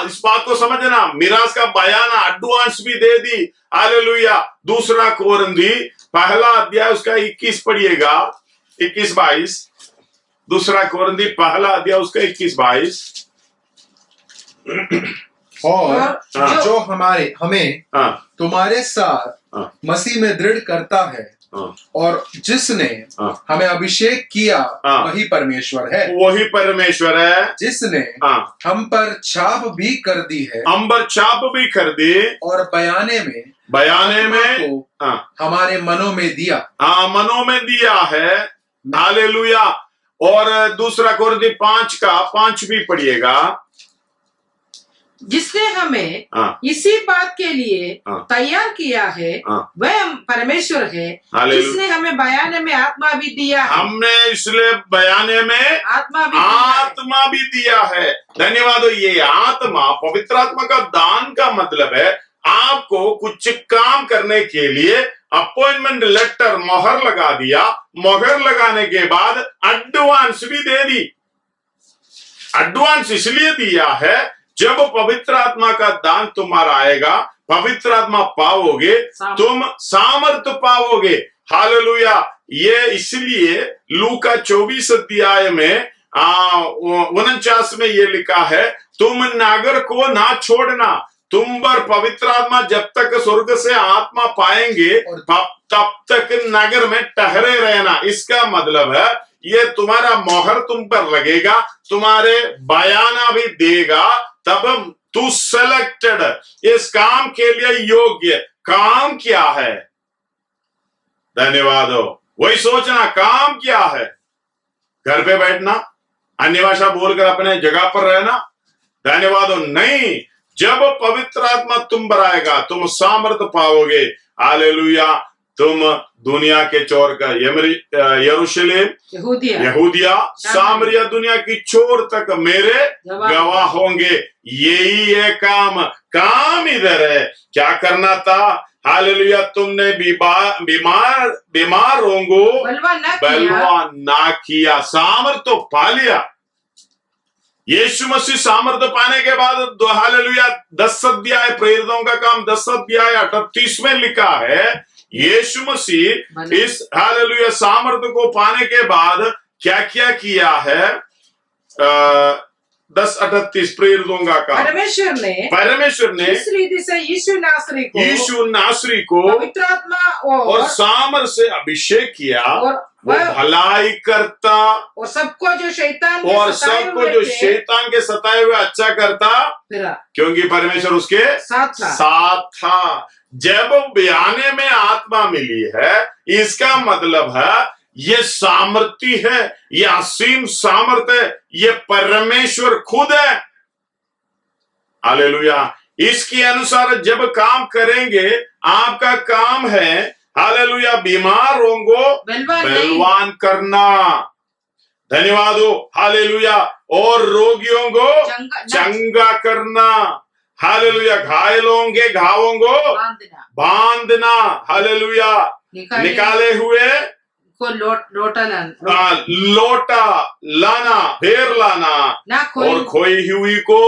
इस बात को समझना। मिरास का बयाना एडवांस भी दे दी। हालेलुया। दूसरा कोरिन्थी पहला अध्याय उसका 21 पढ़िएगा, 21-22। दूसरा कोरिन्थी पहला अध्याय उसका 21-22। और जो हमें तुम्हारे साथ मसीह में दृढ़ करता है, और जिसने हमें अभिषेक किया वही परमेश्वर है। वही परमेश्वर है जिसने हम पर छाप भी कर दी है, हम पर छाप भी कर दी, और बयाने में हमारे मनों में दिया। मनों में दिया है। हालेलुया। और दूसरा कोरिन्थी 5:5 भी पढ़िएगा। जिसने हमें इसी बात के लिए तैयार किया है वह परमेश्वर है, जिसने हमें बयाने में आत्मा भी दिया है। हमने इसलिए बयाने में आत्मा भी दिया है। धन्यवाद। ये आत्मा, पवित्र आत्मा का दान का मतलब है आपको कुछ काम करने के लिए अपॉइंटमेंट लेटर मोहर लगा दिया। मोहर लगाने के बाद एडवांस भी दे दी। एडवांस इसलिए दिया है जब पवित्र आत्मा का दान तुम्हारा आएगा, पवित्र आत्मा पाओगे, तुम सामर्थ पाओगे। हालेलुया। ये इसलिए लूका 24 अध्याय में 49 में ये लिखा है, तुम नगर को ना छोड़ना, तुम पर पवित्र आत्मा जब तक स्वर्ग से आत्मा पाएंगे तब तक नगर में ठहरे रहना। इसका मतलब है ये तुम्हारा मोहर तुम पर लगेगा, तुम्हारे बयाना भी देगा, तब तू सेलेक्टेड, इस काम के लिए योग्य। काम क्या है? धन्यवाद। वही सोचना काम क्या है। घर पे बैठना, अन्य भाषा बोलकर अपने जगह पर रहना, धन्यवाद नहीं। जब पवित्र आत्मा तुम पर आएगा तुम सामर्थ पाओगे। हालेलुया। तुम दुनिया के चोर का यरूशलेम, यहूदिया, सामरिया, दुनिया की छोर तक मेरे गवाह होंगे। यही है काम इधर है। क्या करना था? हालेलुया। तुमने बीमार होंगो बलवा ना किया, सामर्थ तो पा लिया। यीशु मसीह सामर्थ पाने के बाद हालेलुया 10 अध्याय प्रेरितों का काम 10 अध्याय 38 में लिखा है। यीशु मसीह इस हालेलुया सामर्थ को पाने के बाद क्या क्या किया है? 10:38 प्रेरितों का काम। परमेश्वर ने इस रीति से यीशु नासरी को पवित्र आत्मा और सामर्थ से अभिषेक किया, और वो भलाई करता, और सबको जो शैतान के सताए हुए अच्छा करता, क्योंकि परमेश्वर उसके साथ था। जब बयाने में आत्मा मिली है, इसका मतलब है ये सामर्थी है, ये असीम सामर्थ है, ये परमेश्वर खुद है। हालेलुया। इसके अनुसार जब काम करेंगे, आपका काम है हालेलुया बीमार होंगो बलवान करना। धन्यवाद हो। हालेलुया। और रोगियों को चंगा करना। हालेलुया। घायल होंगे घावों को बांधना। हालेलुया। निकाले हुए को लोटा लाना, फेर लाना, और खोई हुई को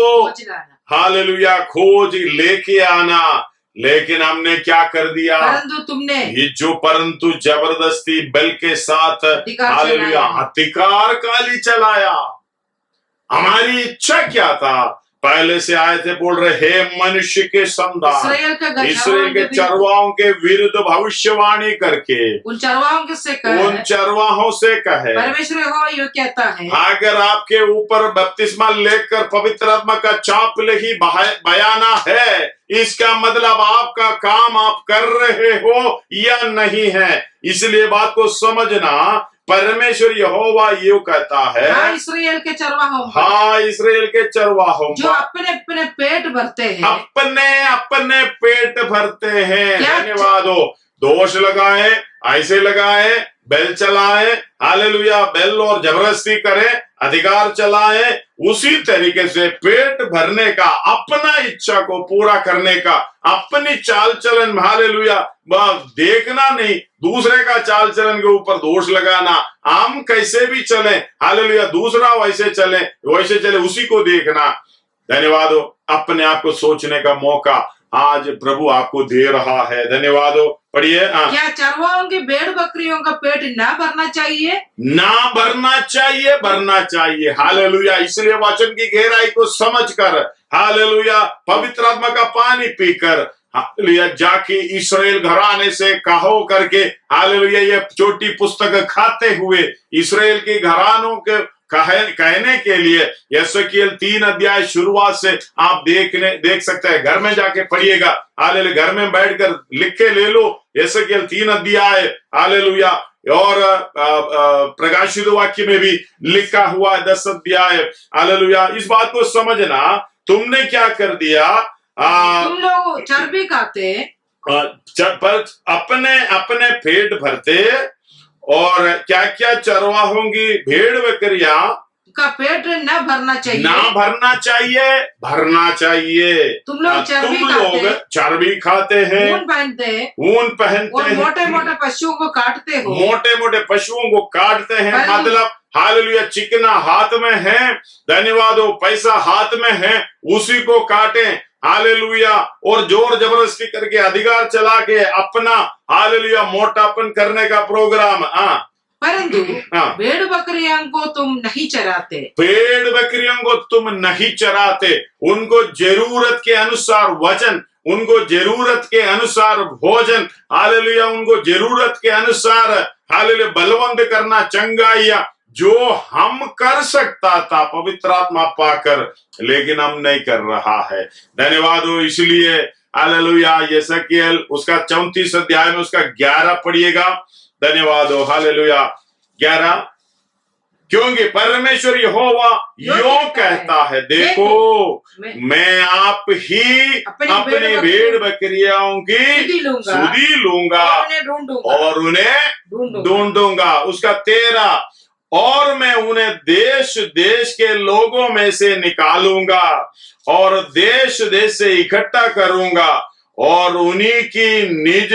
हालेलुया खोज लेके आना। लेकिन हमने क्या कर दिया? परंतु जबरदस्ती बल के साथ हालेलुया अधिकार काली चलाया। हमारी इच्छा क्या था? पहले से आए थे बोल रहे, हे मनुष्य के संतान, इसराइल के चरवाहों के विरुद्ध भविष्यवाणी करके उन चरवाहों से कहे परमेश्वर यहोवा यूं कहता है, अगर आपके ऊपर बपतिस्मा लेकर पवित्र आत्मा का चापले ही बयाना है, इसका मतलब आपका काम आप कर रहे हो या नहीं है। इसलिए बात को समझना। परमेश्वर यहोवा यूं कहता है, इस्राएल के चरवाहों, इस्राएल के चरवाहों जो अपने अपने पेट भरते हैं, अपने पेट भरते हैं। धन्यवाद हो। दोष लगाए, ऐसे लगाए, बेल चलाए, हालेलुया, बेल और जबरदस्ती करें, अधिकार चलाए, उसी तरीके से पेट भरने का, अपना इच्छा को पूरा करने का, अपनी चाल चलन हालेलुया देखना नहीं, दूसरे का चाल चलन के ऊपर दोष लगाना। हम कैसे भी चलें, हालेलुया, दूसरा वैसे चले, उसी को देखना। धन्यवाद हो। अपने आप को सोचने का मौका आज प्रभु आपको दे रहा है। धन्यवाद हो। पढ़िए। क्या चरवाहों के भेड़ बकरियों का पेट ना भरना चाहिए? भरना चाहिए। हालेलुया। इसलिए वचन की गहराई को समझकर, हालेलुया, पवित्र आत्मा का पानी पीकर, हालेलुया जाके इस्राएल घराने से कहो करके हालेलुया ये छोटी पुस्तक खाते हुए इस्राएल के घरानों के कहने के लिए यशकेल 3 अध्याय शुरुआत से आप देख सकते हैं। घर में जाके पढ़िएगा, हालेलुया घर में बैठकर लिख के ले लो यशकेल 3 अध्याय, हालेलुया। और प्रकाशित वाक्य में भी लिखा हुआ 10 अध्याय, हालेलुया। इस बात को समझना, तुमने क्या कर दिया, तुम लोग चर्बी खाते पर अपने अपने पेट भरते, और क्या क्या चरवाहों की भेड़ बकरियां का पेट न भरना चाहिए, भरना चाहिए। तुम लोग चर्बी खाते हैं, ऊन पहनते और मोटे मोटे पशुओं को काटते हो, मोटे मोटे पशुओं को काटते हैं। मतलब हालेलुया चिकना हाथ में है, धन्यवाद हो, पैसा हाथ में है, उसी को काटे, हालेलुया। और जोर जबरदस्ती करके अधिकार चला के अपना हालेलुया मोटापन करने का प्रोग्राम। परंतु भेड़ बकरियों को तुम नहीं चराते, भेड़ बकरियों को तुम नहीं चराते, उनको जरूरत के अनुसार वचन, उनको जरूरत के अनुसार भोजन, हालेलुया उनको जरूरत के अनुसार हालेलुया बलवंत करना, चंगाइया जो हम कर सकता था पवित्र आत्मा पाकर, लेकिन हम नहीं कर रहा है। धन्यवाद हो। इसलिए हालेलुया यशकेल उसका 34 अध्याय में उसका 11 पढ़िएगा। धन्यवाद हो, हालेलुया 11, क्योंकि परमेश्वर यहोवा यों कहता है, देखो मैं आप ही अपने भेड़ बकरियों की सुधि लूंगा और उन्हें ढूंढूंगा। उसका 13, और मैं उन्हें देश देश के लोगों में से निकालूंगा और देश देश से इकट्ठा करूंगा और उन्हीं की निज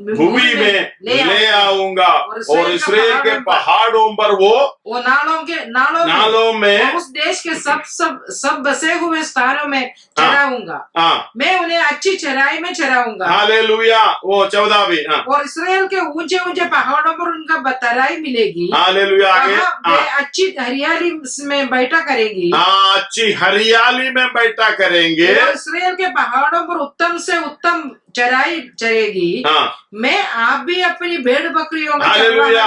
भूमि में ले आऊंगा और इस्राएल के पहाड़ों पर वो नालों में उस देश के सब बसे हुए स्थानों में चराऊंगा। मैं उन्हें अच्छी चराई में चराऊंगा। हालेलुया। वो 14 भी। और इस्राएल के ऊंचे ऊंचे पहाड़ों पर उनका तराई मिलेगी। हालेलुया। अच्छी हरियाली में बैठा करेगी। अच्छी हरियाली में बैठा करेंगे। और इस्राएल के पहाड़ों पर उत्तम से उत्तम चराई चरेगी। मैं आप भी अपनी भेड़ बकरियों में हालेलुया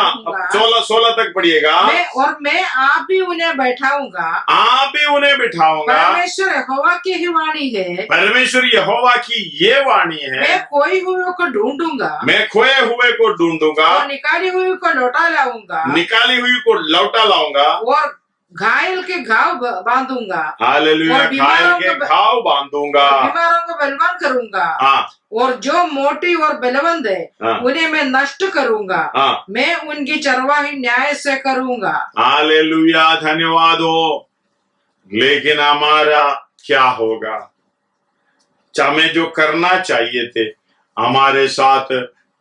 16 तक पढ़िएगा। और मैं आप भी उन्हें बैठाऊंगा, आप भी उन्हें बिठाऊंगा। परमेश्वर यहोवा की ही वाणी है, परमेश्वर यहोवा की ये वाणी है। मैं खोए हुए को ढूंढूंगा, मैं खोए हुए को ढूंढूंगा और निकाली हुई को लौटा लाऊंगा, निकाली हुई को लौटा लाऊंगा और घायल के घाव बांधूंगा। हालेलुया घायल के घाव बांधूंगा, बीमारों को बलवान करूंगा। और जो मोटी और बलवंत है उन्हें मैं नष्ट करूंगा। मैं उनकी चरवाही न्याय से करूंगा। हालेलुया धन्यवाद हो। लेकिन हमारा क्या होगा? हमें जो करना चाहिए थे हमारे साथ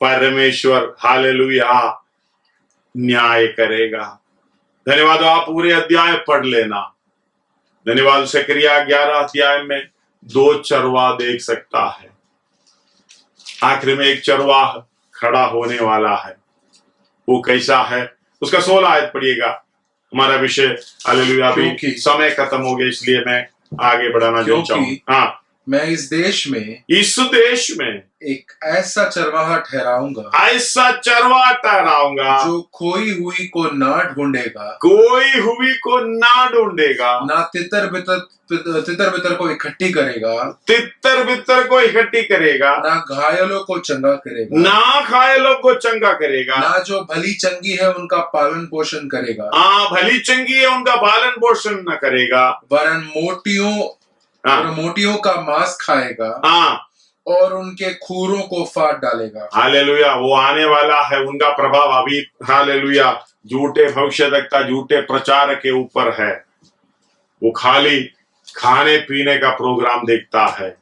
परमेश्वर हालेलुया न्याय करेगा। धन्यवाद। आप पूरे अध्याय पढ़ लेना। धन्यवाद। जकरिया 11 अध्याय में 2 चरवाह देख सकता है। आखिर में एक चरवाह खड़ा होने वाला है। वो कैसा है? उसका 16 आयत पढ़िएगा। हमारा विषय हालेलुया अभी समय खत्म हो गया, इसलिए मैं आगे बढ़ाना चाहूंगा। मैं इस देश में एक ऐसा चरवाहा ठहराऊंगा जो खोई हुई को ना ढूंढेगा, ना तितर बितर को इकट्ठी करेगा, ना घायलों को चंगा करेगा, ना जो भली चंगी है उनका पालन पोषण करेगा, भली चंगी है उनका पालन पोषण न करेगा, वरन मोटियों का मांस खाएगा और उनके खूरों को फाड़ डालेगा। हालेलुया। वो आने वाला है, उनका प्रभाव अभी हालेलुया झूठे भविष्यवक्ता झूठे प्रचार के ऊपर है। वो खाली खाने पीने का प्रोग्राम देखता है।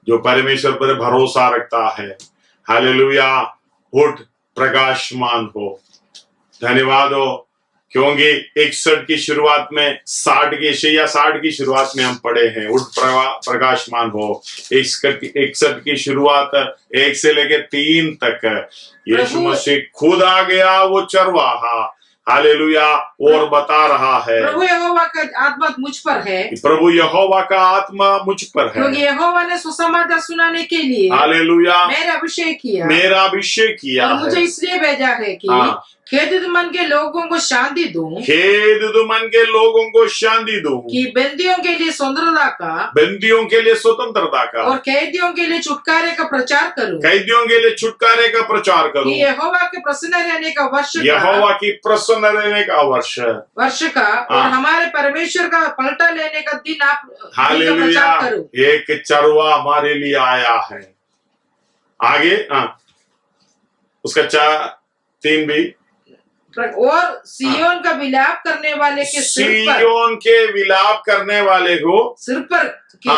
जो परमेश्वर पर भरोसा रखता है हालेलुया उठ प्रकाशमान हो। धन्यवाद हो। क्योंकि 61 की शुरुआत में 60 की शुरुआत में हम पढ़े हैं उठ प्रकाशमान हो। 61 की शुरुआत 1 से लेकर 3 तक यीशु मसीह खुद आ गया। वो चरवाहा हालेलुया और बता रहा है, प्रभु यहोवा का आत्मा मुझ पर है, प्रभु यहोवा का आत्मा मुझ पर है, क्योंकि यहोवा ने सुसमाचार सुनाने के लिए हालेलुया मेरा अभिषेक किया, मेरा अभिषेक किया और मुझे है। इसलिए भेजा है कि खेदित मन के लोगों को शांति दूं, खेदित मन के लोगों को शांति दूं, कि बंदियों के लिए स्वतंत्रता का, बंदियों के लिए स्वतंत्रता का, और कैदियों के लिए छुटकारे का प्रचार करूं, कैदियों के लिए छुटकारे का प्रचार करूं, कि यहोवा के प्रसन्न रहने का वर्ष का, यहोवा की प्रसन्न रहने का वर्ष का और हमारे परमेश्वर का पलटा लेने का दिन आप हालेलुया प्रचार करूं। एक चरवा हमारे लिए आया है। आगे उसका 3 भी, और सियोन का विलाप करने वाले के सियोन के विलाप करने वाले को सिर पर की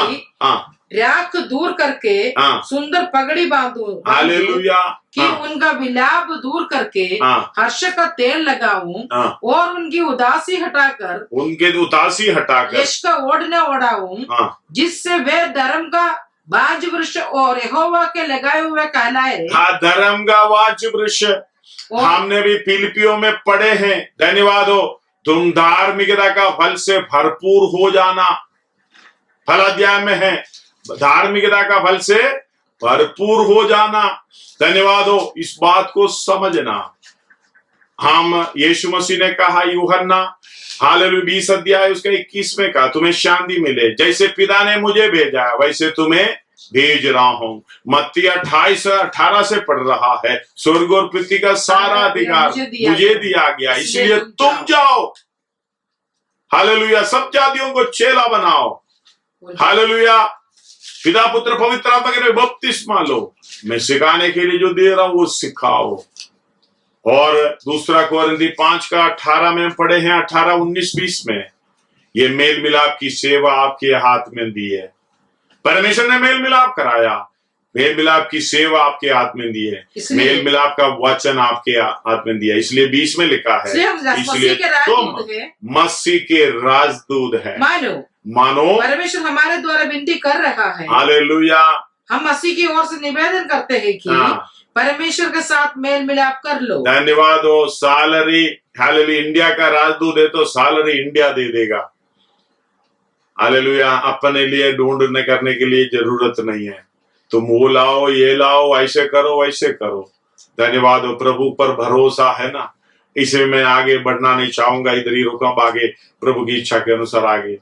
राख दूर करके सुंदर पगड़ी बांधूं, हालेलुया, कि उनका विलाप दूर करके हर्ष का तेल लगाऊं, और उनकी उदासी हटाकर यश का ओढ़ना ओढ़ाऊं, जिससे वे धर्म का बाज वृक्ष और यहोवा के लगाए हुए कहलाए। धर्म का बाज वृक्ष हमने भी फिलिपियों में पढ़े हैं। धन्यवाद हो। तुम धार्मिकता का फल से भरपूर हो जाना, फल अध्याय में है, धार्मिकता का फल से भरपूर हो जाना। धन्यवाद हो। इस बात को समझना। हम यीशु मसीह ने कहा यूहन्ना हालेलुया 20 अध्याय उसका 21 में कहा, तुम्हें शांति मिले, जैसे पिता ने मुझे भेजा वैसे तुम्हें भेज रहा हूं। मत्ती 28:18 से पढ़ रहा है, स्वर्ग और पृथ्वी का सारा अधिकार मुझे दिया गया, इसलिए तुम जाओ, हालेलुया, सब जातियों को चेला बनाओ, हालेलुया, पिता पुत्र पवित्र आत्मा के बपतिस्मा लो, मैं सिखाने के लिए जो दे रहा हूं वो सिखाओ। और दूसरा कोरिन्थी 5:18 में पढ़े हैं, 18, 19, 20 में, ये मेल मिलाप की सेवा आपके हाथ में दी है। परमेश्वर ने मेल मिलाप कराया, मेल मिलाप की सेवा आपके हाथ में दी है, मेल मिलाप का वचन आपके हाथ में दिया, इसलिए 20 में लिखा है, इसलिए तुम मसीह के राजदूत है। मानो परमेश्वर हमारे द्वारा विनती कर रहा है, हालेलुया, हम मसीह की ओर से निवेदन करते हैं कि परमेश्वर के साथ मेल मिलाप कर लो। धन्यवाद हो। सैलरी हालेलुया, इंडिया का राजदूत है तो सैलरी इंडिया दे देगा, हालेलुया, अपने लिए ढूंढने करने के लिए जरूरत नहीं है, तुम वो लाओ, ये लाओ, ऐसे करो, वैसे करो। धन्यवाद हो। प्रभु पर भरोसा है ना, इसे मैं आगे बढ़ना नहीं चाहूंगा, इधर ही रुका, आगे प्रभु की इच्छा के अनुसार आगे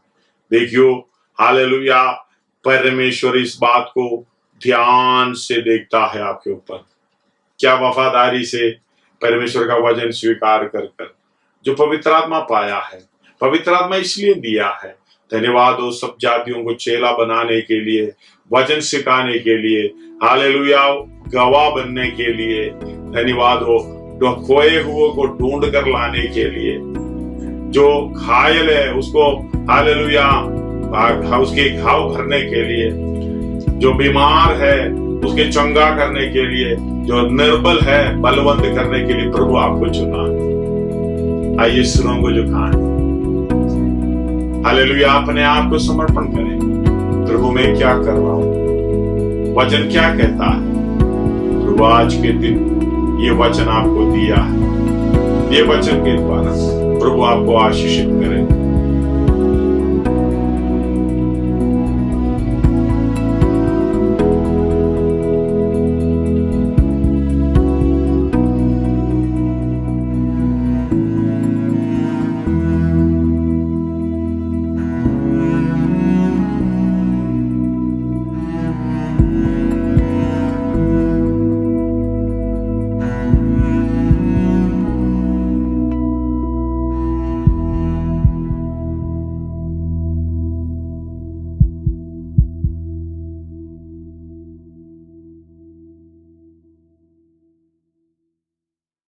देखियो। हालेलुया, परमेश्वर इस बात को ध्यान से देखता है आपके ऊपर, क्या वफादारी से परमेश्वर का वचन स्वीकार कर कर जो पवित्र आत्मा पाया है, पवित्र आत्मा इसलिए दिया है। धन्यवाद हो। सब जातियों को चेला बनाने के लिए, वचन सिखाने के लिए, हालेलुया, गवाह बनने के लिए, धन्यवाद हो। जो खोए हुए को ढूंढ कर लाने के लिए, जो घायल है उसको हालेलुया उसके घाव भरने के लिए, जो बीमार है उसके चंगा करने के लिए, जो निर्बल है बलवंत करने के लिए प्रभु आपको चुना। आइए सिरों को झुकाएं, हालेलुया, अपने आप को समर्पण करें। प्रभु मैं क्या कर रहा हूं, वचन क्या कहता है। प्रभु आज के दिन ये वचन आपको दिया है, ये वचन के द्वारा प्रभु आपको आशीषित करे।